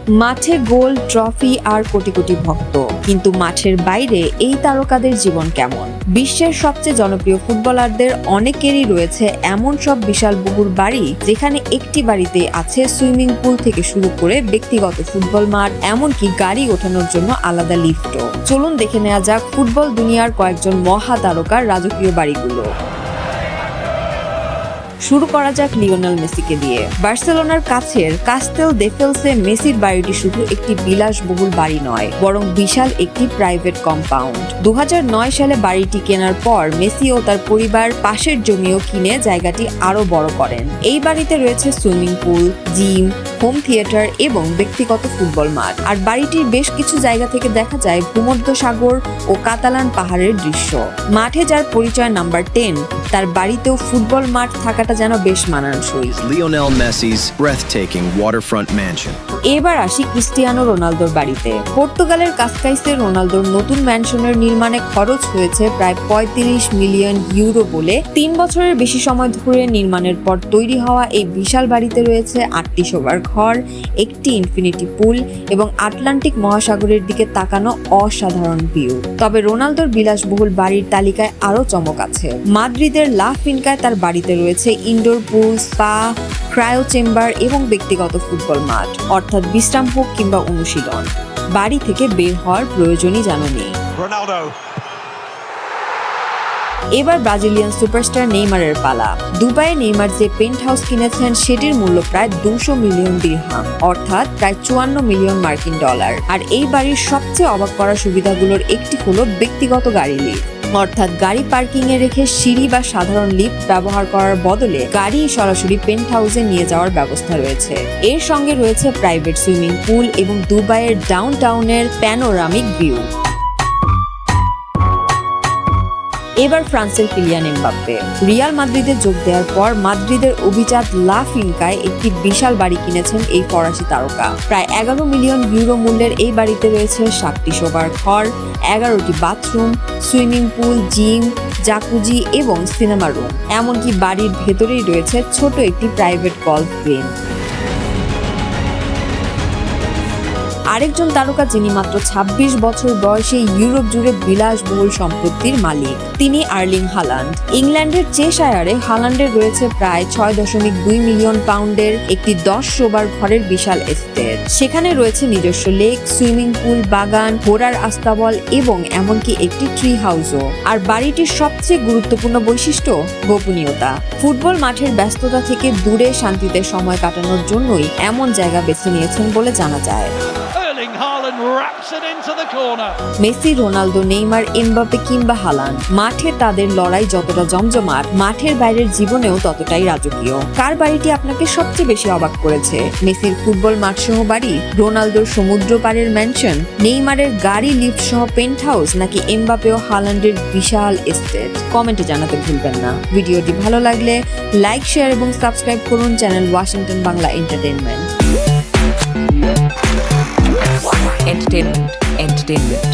মাঠে গোল, ট্রফি আর কোটি কোটি ভক্ত, কিন্তু মাঠের বাইরে এই তারকাদের জীবন কেমন? বিশ্বের সবচেয়ে জনপ্রিয় ফুটবলারদের অনেকেরই রয়েছে এমন সব বিশালবহুল বাড়ি, যেখানে একটি বাড়িতে আছে সুইমিং পুল থেকে শুরু করে ব্যক্তিগত ফুটবল মাঠ, এমনকি গাড়ি ওঠানোর জন্য আলাদা লিফটও। চলুন দেখে নেওয়া যাক ফুটবল দুনিয়ার কয়েকজন মহা তারকার রাজকীয় বাড়িগুলো। শুরু করা যাক লিওনেল মেসিকে দিয়ে। বার্সেলোনার কাছের কাস্তেল দে ফেলসে মেসির বাড়িটি শুধু একটি বিলাসবহুল বাড়ি নয়, বরং বিশাল একটি প্রাইভেট কম্পাউন্ড। 2009 সালে বাড়িটি কেনার পর মেসি ও তার পরিবার পাশের জমিও কিনে জায়গাটি আরো বড় করেন। এই বাড়িতে রয়েছে swimming pool, gym, home theatre এবং ব্যক্তিগত ফুটবল মাঠ। আর বাড়িটির বেশ কিছু জায়গা থেকে দেখা যায় ভূমধ্যসাগর ও কাতালান পাহাড়ের দৃশ্য। মাঠে যার পরিচয় নাম্বার 10, তার বাড়িতেও ফুটবল মাঠ থাকাটা যেন বেশ মানানসই। Lionel Messi's breathtaking waterfront mansion. এবার আসি ক্রিস্টিয়ানো রোনালদোর বাড়িতে। পর্তুগালের কাসকাইসে রোনালদোর নতুন ম্যানশনের নির্মাণে খরচ হয়েছে প্রায় 35 মিলিয়ন ইউরো বলে 3 বছরের বেশি সময় ধরে নির্মাণের পর তৈরি হওয়া এই বিশাল বাড়িতে রয়েছে 8টি শোবার ঘর, একটি ইনফিনিটি পুল এবং আটলান্টিক মহাসাগরের দিকে তাকানো অসাধারণ ভিউ। তবে রোনালদোর বিলাসবহুল বাড়ির তালিকায় আরো চমক আছে। মাদ্রিদের লা ফিনকায় তার বাড়িতে রয়েছে ইনডোর পুল, স্পা, ক্রায়ো চেম্বার এবং ব্যক্তিগত ফুটবল মাঠ, অর্থাৎ বিশ্রাম হোক কিংবা অনুশীলন, বাড়ি থেকে বের হওয়ার প্রয়োজনই যেন নেই। এবার ব্রাজিলিয়ান সুপারস্টার নেইমারের পালা। দুবাইয়ে নেইমার যে পেন্ট হাউস কিনেছেন সেটির মূল্য প্রায় 200 মিলিয়ন দিরহাম, অর্থাৎ প্রায় 54 মিলিয়ন মার্কিন ডলার। আর এই বাড়ির সবচেয়ে অবাক করা সুবিধাগুলোর একটি হলো ব্যক্তিগত গাড়ি লিফট, অর্থাৎ গাড়ি পার্কিং এ রেখে সিঁড়ি বা সাধারণ লিফট ব্যবহার করার বদলে গাড়ি সরাসরি পেন্ট হাউসে নিয়ে যাওয়ার ব্যবস্থা রয়েছে। এর সঙ্গে রয়েছে প্রাইভেট সুইমিং পুল এবং দুবাইয়ের ডাউনটাউনের প্যানোরামিক ভিউ। এবার ফ্রান্সের কিলিয়ান এমবাপ্পে। রিয়াল মাদ্রিদে যোগ দেওয়ার পর মাদ্রিদের অভিজাত লা ফিনকায় একটি বিশাল বাড়ি কিনেছেন এই ফরাসি তারকা। প্রায় 11 মিলিয়ন ইউরো মূল্যের এই বাড়িতে রয়েছে 7টি শোবার ঘর, 11টি bathroom, swimming pool, gym, jacuzzi এবং সিনেমা রুম। এমনকি বাড়ির ভেতরেই রয়েছে ছোট একটি প্রাইভেট গলফ গ্রিন। আরেকজন তারকা যিনি মাত্র 26 বছর বয়সে ইউরোপ জুড়ে বিলাসবহুল সম্পত্তির মালিক, তিনি আর্লিং হালান্ড। ইংল্যান্ডের চেশায়ারে হালান্ডের রয়েছে প্রায় 6.2 মিলিয়ন পাউন্ডের একটি 10 শোবার ঘরের বিশাল এস্টেট। সেখানে রয়েছে নিজস্ব লেক, সুইমিং পুল, বাগান, ঘোড়ার আস্তাবল এবং এমনকি একটি ট্রি হাউসও। আর বাড়িটির সবচেয়ে গুরুত্বপূর্ণ বৈশিষ্ট্য গোপনীয়তা। ফুটবল মাঠের ব্যস্ততা থেকে দূরে শান্তিতে সময় কাটানোর জন্যই এমন জায়গা বেছে নিয়েছেন বলে জানা যায়। মেসি, রোনালদো, নেইমার, এমবাপ্পে কিংবা হালান্ড, মাঠে তাদের লড়াই যতটা জমজমাট, মাঠের বাইরের জীবনেও ততটাই রাজকীয়। কার বাড়িটি আপনাকে সবচেয়ে বেশি অবাক করেছে? মেসির ফুটবল মাঠ সহ বাড়ি, রোনালদোর সমুদ্র পাড়ের ম্যানশন, নেইমারের গাড়ি লিফট সহ পেন্ট হাউস, নাকি এমবাপ্পে ও হালান্ডের বিশাল এস্টেট? কমেন্টে জানাতে ভুলবেন না। ভিডিওটি ভালো লাগলে লাইক, শেয়ার এবং সাবস্ক্রাইব করুন channel Washington Bangla entertainment. Entertainment.